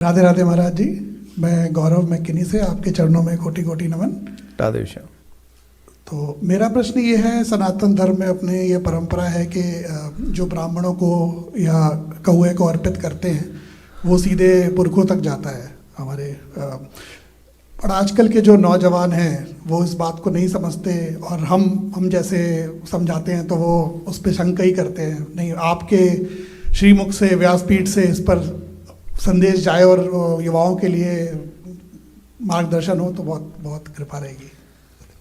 राधे राधे महाराज जी। मैं गौरव मैकिनी से आपके चरणों में कोटि कोटि नमन। राधे श्याम। तो मेरा प्रश्न ये है, सनातन धर्म में अपने ये परंपरा है कि जो ब्राह्मणों को या कौए को अर्पित करते हैं वो सीधे पुरखों तक जाता है हमारे। और आजकल के जो नौजवान हैं वो इस बात को नहीं समझते, और हम जैसे समझाते हैं तो वो उस पर शंका ही करते हैं। नहीं, आपके श्रीमुख से, व्यासपीठ से इस पर संदेश जाए और युवाओं के लिए मार्गदर्शन हो तो बहुत बहुत कृपा रहेगी।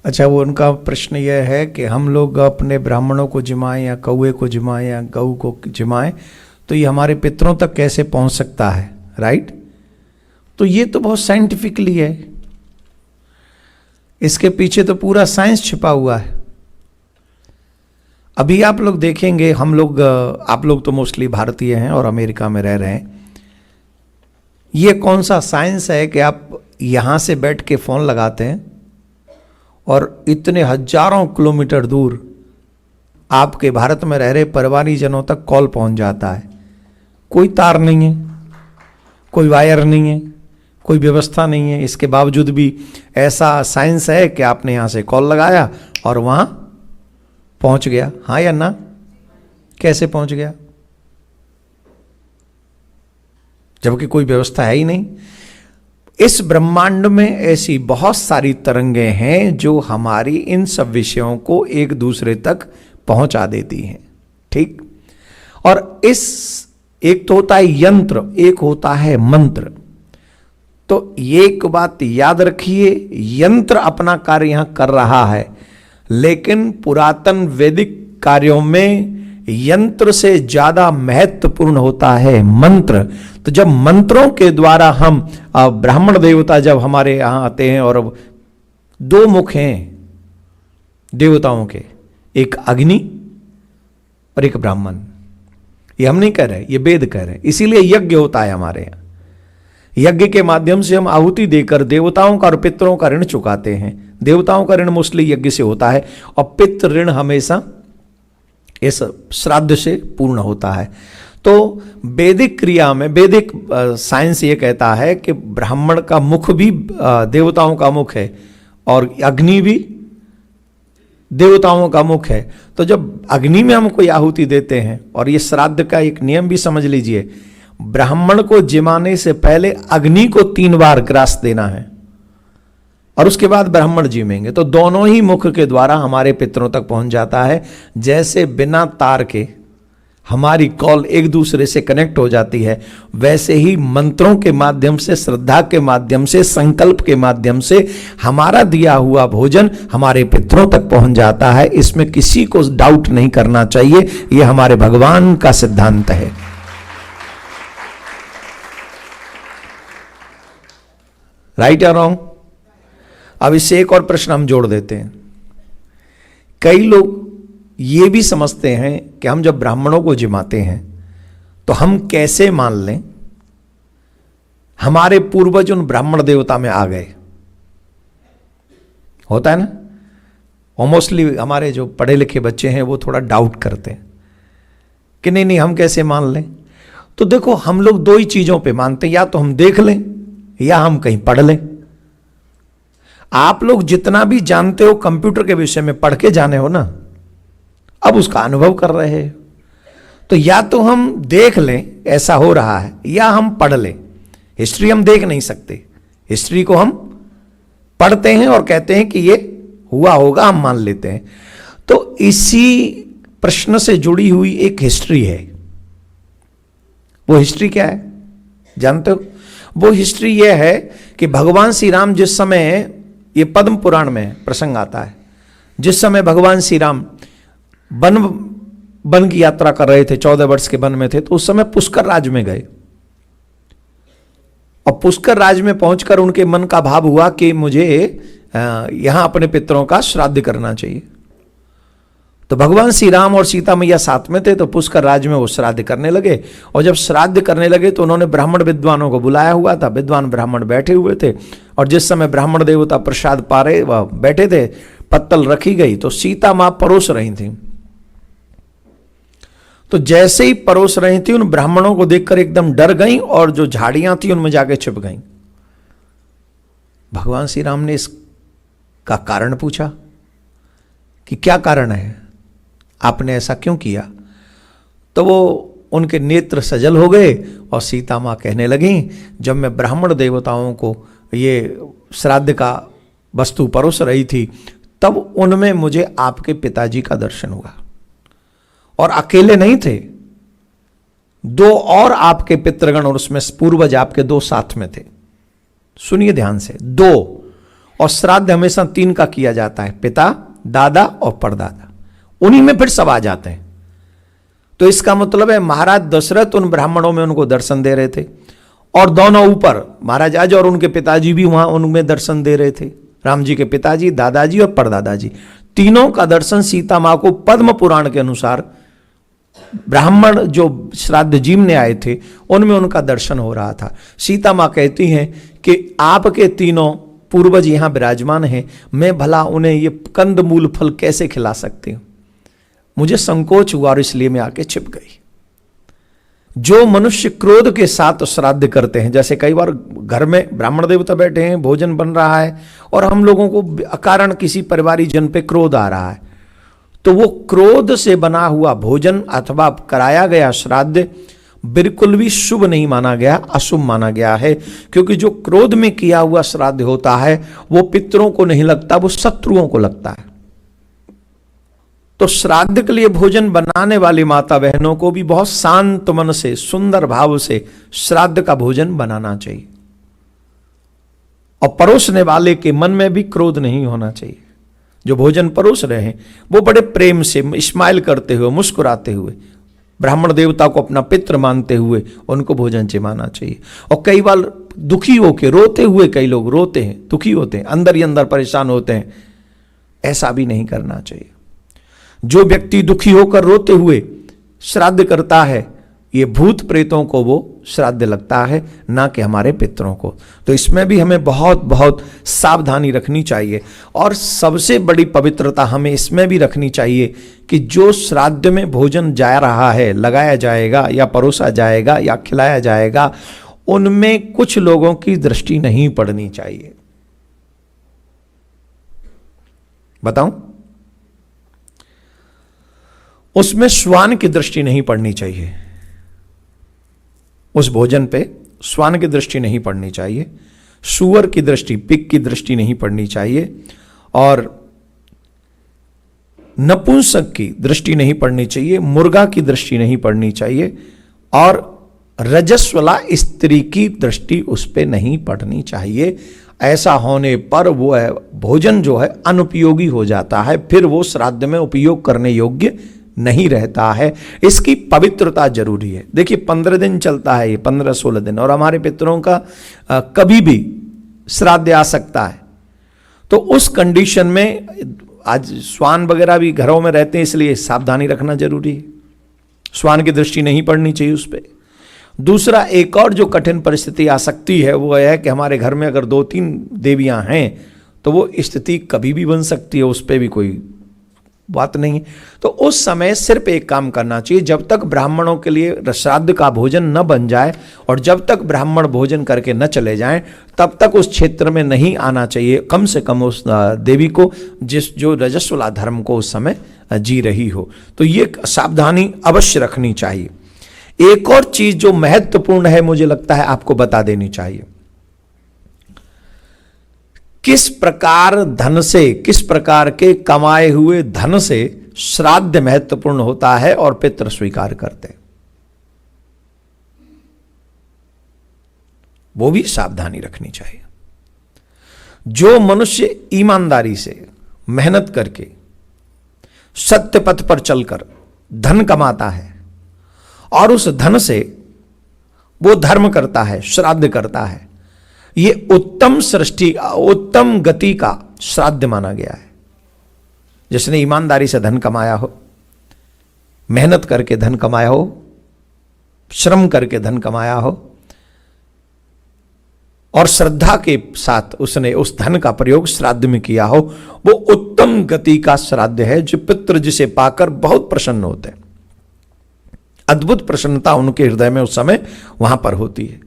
अच्छा, वो उनका प्रश्न यह है कि हम लोग अपने ब्राह्मणों को जिमाएं या कौए को जिमाएं या गऊ को जिमाएं तो ये हमारे पितरों तक कैसे पहुंच सकता है, राइट? तो ये तो बहुत साइंटिफिकली है, इसके पीछे तो पूरा साइंस छिपा हुआ है। अभी आप लोग देखेंगे, आप लोग तो मोस्टली भारतीय हैं और अमेरिका में रह रहे हैं। ये कौन सा साइंस है कि आप यहां से बैठ के फोन लगाते हैं और इतने हजारों किलोमीटर दूर आपके भारत में रह रहे परिवारी जनों तक कॉल पहुंच जाता है। कोई तार नहीं है, कोई वायर नहीं है, कोई व्यवस्था नहीं है। इसके बावजूद भी ऐसा साइंस है कि आपने यहां से कॉल लगाया और वहां पहुंच गया। हाँ या ना? कैसे पहुंच गया? जबकि कोई व्यवस्था है ही नहीं। इस ब्रह्मांड में ऐसी बहुत सारी तरंगें हैं जो हमारी इन सब विषयों को एक दूसरे तक पहुंचा देती हैं, ठीक? और एक तो होता है यंत्र, एक होता है मंत्र। तो एक बात याद रखिए, यंत्र अपना कार्य यहां कर रहा है, लेकिन पुरातन वैदिक कार्यों में यंत्र से ज्यादा महत्वपूर्ण होता है मंत्र। तो जब मंत्रों के द्वारा हम ब्राह्मण देवता जब हमारे यहां आते हैं, और दो मुख हैं देवताओं के, एक अग्नि और एक ब्राह्मण। ये हम नहीं कह रहे, ये वेद कह रहे हैं। इसीलिए यज्ञ होता है हमारे यहां। यज्ञ के माध्यम से हम आहुति देकर देवताओं का और पितरों का ऋण चुकाते हैं। देवताओं का ऋण मोस्टली यज्ञ से होता है और पितृ ऋण हमेशा इस श्राद्ध से पूर्ण होता है। तो वैदिक क्रिया में, वैदिक साइंस ये कहता है कि ब्राह्मण का मुख भी देवताओं का मुख है और अग्नि भी देवताओं का मुख है। तो जब अग्नि में हम कोई आहुति देते हैं, और ये श्राद्ध का एक नियम भी समझ लीजिए, ब्राह्मण को जिमाने से पहले अग्नि को 3 बार ग्रास देना है और उसके बाद ब्राह्मण जिमेंगे। तो दोनों ही मुख के द्वारा हमारे पितरों तक पहुंच जाता है। जैसे बिना तार के हमारी कॉल एक दूसरे से कनेक्ट हो जाती है, वैसे ही मंत्रों के माध्यम से, श्रद्धा के माध्यम से, संकल्प के माध्यम से हमारा दिया हुआ भोजन हमारे पितरों तक पहुंच जाता है। इसमें किसी को डाउट नहीं करना चाहिए। यह हमारे भगवान का सिद्धांत है। राइट या रॉन्ग? अब इससे एक और प्रश्न हम जोड़ देते हैं। कई लोग ये भी समझते हैं कि हम जब ब्राह्मणों को जिमाते हैं तो हम कैसे मान लें हमारे पूर्वज उन ब्राह्मण देवता में आ गए। होता है ना, और मोस्टली हमारे जो पढ़े लिखे बच्चे हैं वो थोड़ा डाउट करते हैं कि नहीं नहीं हम कैसे मान लें। तो देखो, हम लोग 2 ही चीजों पे मानते हैं, या तो हम देख लें या हम कहीं पढ़ लें। आप लोग जितना भी जानते हो कंप्यूटर के विषय में पढ़ के जाने हो ना, अब उसका अनुभव कर रहे हो। तो या तो हम देख लें ऐसा हो रहा है, या हम पढ़ लें। हिस्ट्री हम देख नहीं सकते, हिस्ट्री को हम पढ़ते हैं और कहते हैं कि ये हुआ होगा, हम मान लेते हैं। तो इसी प्रश्न से जुड़ी हुई एक हिस्ट्री है। वो हिस्ट्री क्या है जानते हो? वो हिस्ट्री यह है कि भगवान श्री राम जिस समय, ये पद्म पुराण में प्रसंग आता है, जिस समय भगवान श्री राम वन की यात्रा कर रहे थे, 14 वर्ष के वन में थे, तो उस समय पुष्कर राज में गए। और पुष्कर राज में पहुंचकर उनके मन का भाव हुआ कि मुझे यहां अपने पितरों का श्राद्ध करना चाहिए। तो भगवान श्री राम और सीता मैया साथ में थे, तो पुष्कर राज में वो श्राद्ध करने लगे। और जब श्राद्ध करने लगे तो उन्होंने ब्राह्मण विद्वानों को बुलाया हुआ था। विद्वान ब्राह्मण बैठे हुए थे, और जिस समय ब्राह्मण देवता प्रसाद पा रहे वह बैठे थे, पत्तल रखी गई तो सीता मां परोस रही थी। तो जैसे ही परोस रही थी, उन ब्राह्मणों को देखकर एकदम डर गईं और जो झाड़ियां थी उनमें जाके छिप गईं। भगवान श्री राम ने इसका कारण पूछा कि क्या कारण है, आपने ऐसा क्यों किया? तो वो उनके नेत्र सजल हो गए और सीता मां कहने लगी, जब मैं ब्राह्मण देवताओं को ये श्राद्ध का वस्तु परोस रही थी, तब उनमें मुझे आपके पिताजी का दर्शन हुआ। और अकेले नहीं थे, 2 और आपके पितृगण और उसमें पूर्वज आपके 2 साथ में थे। सुनिए ध्यान से, 2। और श्राद्ध हमेशा 3 का किया जाता है, पिता, दादा और परदादा, उन्हीं में फिर सब आ जाते हैं। तो इसका मतलब है महाराज दशरथ उन ब्राह्मणों में उनको दर्शन दे रहे थे, और दोनों ऊपर महाराज आज और उनके पिताजी भी वहां उनमें दर्शन दे रहे थे। राम जी के पिताजी, दादाजी और परदादाजी, तीनों का दर्शन सीता मां को पद्म पुराण के अनुसार ब्राह्मण जो श्राद्ध जीवने आए थे उनमें उनका दर्शन हो रहा था। सीता मां कहती हैं कि आपके तीनों पूर्वज यहां विराजमान हैं, मैं भला उन्हें ये कंद मूल फल कैसे खिला सकती हूं? मुझे संकोच हुआ और इसलिए मैं आके छिप गई। जो मनुष्य क्रोध के साथ श्राद्ध करते हैं, जैसे कई बार घर में ब्राह्मण देवता बैठे हैं, भोजन बन रहा है और हम लोगों को अकारण किसी परिवारिक जन पे क्रोध आ रहा है, तो वो क्रोध से बना हुआ भोजन अथवा कराया गया श्राद्ध बिल्कुल भी शुभ नहीं माना गया, अशुभ माना गया है। क्योंकि जो क्रोध में किया हुआ श्राद्ध होता है वो पितरों को नहीं लगता, वो शत्रुओं को लगता है। तो श्राद्ध के लिए भोजन बनाने वाली माता बहनों को भी बहुत शांत मन से, सुंदर भाव से श्राद्ध का भोजन बनाना चाहिए, और परोसने वाले के मन में भी क्रोध नहीं होना चाहिए। जो भोजन परोस रहे हैं वो बड़े प्रेम से स्माइल करते हुए, मुस्कुराते हुए, ब्राह्मण देवता को अपना पितृ मानते हुए उनको भोजन चिमाना चाहिए। और कई बार दुखी होके रोते हुए कई लोग रोते हैं, दुखी होते हैं, अंदर ही अंदर परेशान होते हैं, ऐसा भी नहीं करना चाहिए। जो व्यक्ति दुखी होकर रोते हुए श्राद्ध करता है, ये भूत प्रेतों को वो श्राद्ध लगता है, ना कि हमारे पितरों को। तो इसमें भी हमें बहुत बहुत सावधानी रखनी चाहिए। और सबसे बड़ी पवित्रता हमें इसमें भी रखनी चाहिए कि जो श्राद्ध में भोजन जा रहा है, लगाया जाएगा या परोसा जाएगा या खिलाया जाएगा, उनमें कुछ लोगों की दृष्टि नहीं पड़नी चाहिए। बताऊं? उसमें श्वान की दृष्टि नहीं पड़नी चाहिए, उस भोजन पे श्वान की दृष्टि नहीं पड़नी चाहिए, सूअर की दृष्टि, पिग की दृष्टि नहीं पड़नी चाहिए, और नपुंसक की दृष्टि नहीं पड़नी चाहिए, मुर्गा की दृष्टि नहीं पड़नी चाहिए, और रजस्वला स्त्री की दृष्टि उस पे नहीं पड़नी चाहिए। ऐसा होने पर वो है भोजन जो है अनुपयोगी हो जाता है, फिर वो श्राद्ध में उपयोग करने योग्य नहीं रहता है। इसकी पवित्रता जरूरी है। देखिए 15 दिन चलता है, ये 15-16 दिन, और हमारे पितरों का कभी भी श्राद्ध आ सकता है। तो उस कंडीशन में आज श्वान वगैरह भी घरों में रहते हैं, इसलिए सावधानी रखना जरूरी है। श्वान की दृष्टि नहीं पड़नी चाहिए उस पर। दूसरा, एक और जो कठिन परिस्थिति आ सकती है वो है कि हमारे घर में अगर 2-3 देवियां हैं तो वो स्थिति कभी भी बन सकती है, उस पर भी कोई बात नहीं। तो उस समय सिर्फ एक काम करना चाहिए, जब तक ब्राह्मणों के लिए श्राद्ध का भोजन न बन जाए और जब तक ब्राह्मण भोजन करके न चले जाएं, तब तक उस क्षेत्र में नहीं आना चाहिए, कम से कम उस देवी को जो रजस्वला धर्म को उस समय जी रही हो। तो ये सावधानी अवश्य रखनी चाहिए। एक और चीज जो महत्वपूर्ण है, मुझे लगता है आपको बता देनी चाहिए, किस प्रकार धन से, किस प्रकार के कमाए हुए धन से श्राद्ध महत्वपूर्ण होता है और पितृ स्वीकार करते, वो भी सावधानी रखनी चाहिए। जो मनुष्य ईमानदारी से मेहनत करके सत्य पथ पर चलकर धन कमाता है और उस धन से वो धर्म करता है, श्राद्ध करता है, ये उत्तम सृष्टि, उत्तम गति का श्राद्ध माना गया है। जिसने ईमानदारी से धन कमाया हो, मेहनत करके धन कमाया हो, श्रम करके धन कमाया हो, और श्रद्धा के साथ उसने उस धन का प्रयोग श्राद्ध में किया हो, वो उत्तम गति का श्राद्ध है, जो पितृ जिसे पाकर बहुत प्रसन्न होते हैं। अद्भुत प्रसन्नता उनके हृदय में उस समय वहां पर होती है।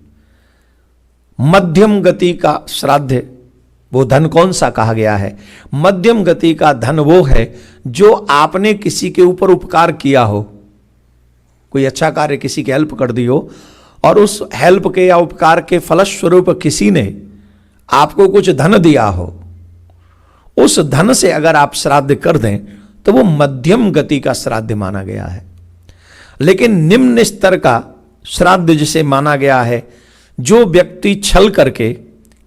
मध्यम गति का श्राद्ध, वो धन कौन सा कहा गया है? मध्यम गति का धन वो है जो आपने किसी के ऊपर उपकार किया हो, कोई अच्छा कार्य किसी की हेल्प कर दी हो, और उस हेल्प के या उपकार के फलस्वरूप किसी ने आपको कुछ धन दिया हो, उस धन से अगर आप श्राद्ध कर दें तो वो मध्यम गति का श्राद्ध माना गया है। लेकिन निम्न स्तर का श्राद्ध जिसे माना गया है, जो व्यक्ति छल करके,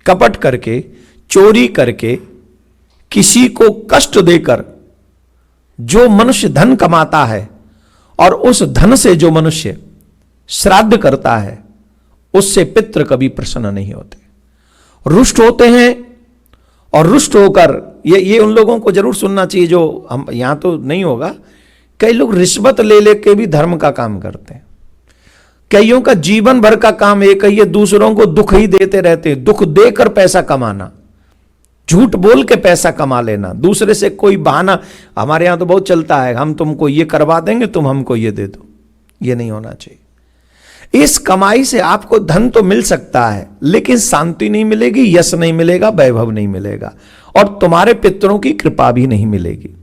कपट करके, चोरी करके, किसी को कष्ट देकर जो मनुष्य धन कमाता है और उस धन से जो मनुष्य श्राद्ध करता है, उससे पितृ कभी प्रसन्न नहीं होते, रुष्ट होते हैं। और रुष्ट होकर ये उन लोगों को जरूर सुनना चाहिए जो हम यहां तो नहीं होगा। कई लोग रिश्वत ले लेके भी धर्म का काम करते हैं। कईयों का जीवन भर का काम एक ही है, दूसरों को दुख ही देते रहते हैं, दुख देकर पैसा कमाना, झूठ बोल के पैसा कमा लेना, दूसरे से कोई बहाना। हमारे यहां तो बहुत चलता है, हम तुमको ये करवा देंगे, तुम हमको ये दे दो। ये नहीं होना चाहिए। इस कमाई से आपको धन तो मिल सकता है, लेकिन शांति नहीं मिलेगी, यश नहीं मिलेगा, वैभव नहीं मिलेगा, और तुम्हारे पितरों की कृपा भी नहीं मिलेगी।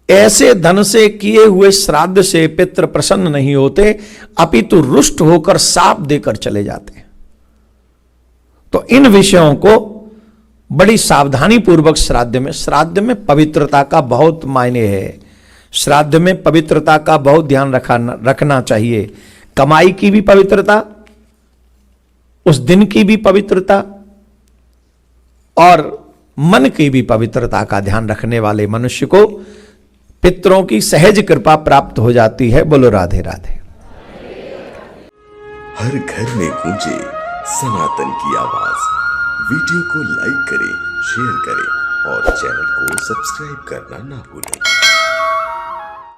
ऐसे धन से किए हुए श्राद्ध से पितृ प्रसन्न नहीं होते, अपितु रुष्ट होकर शाप देकर चले जाते हैं। तो इन विषयों को बड़ी सावधानी पूर्वक श्राद्ध में पवित्रता का बहुत मायने है। श्राद्ध में पवित्रता का बहुत ध्यान रखना चाहिए। कमाई की भी पवित्रता, उस दिन की भी पवित्रता, और मन की भी पवित्रता का ध्यान रखने वाले मनुष्य को पितरों की सहज कृपा प्राप्त हो जाती है। बोलो राधे राधे। हर घर में गूंजे सनातन की आवाज। वीडियो को लाइक करें, शेयर करें और चैनल को सब्सक्राइब करना ना भूलें।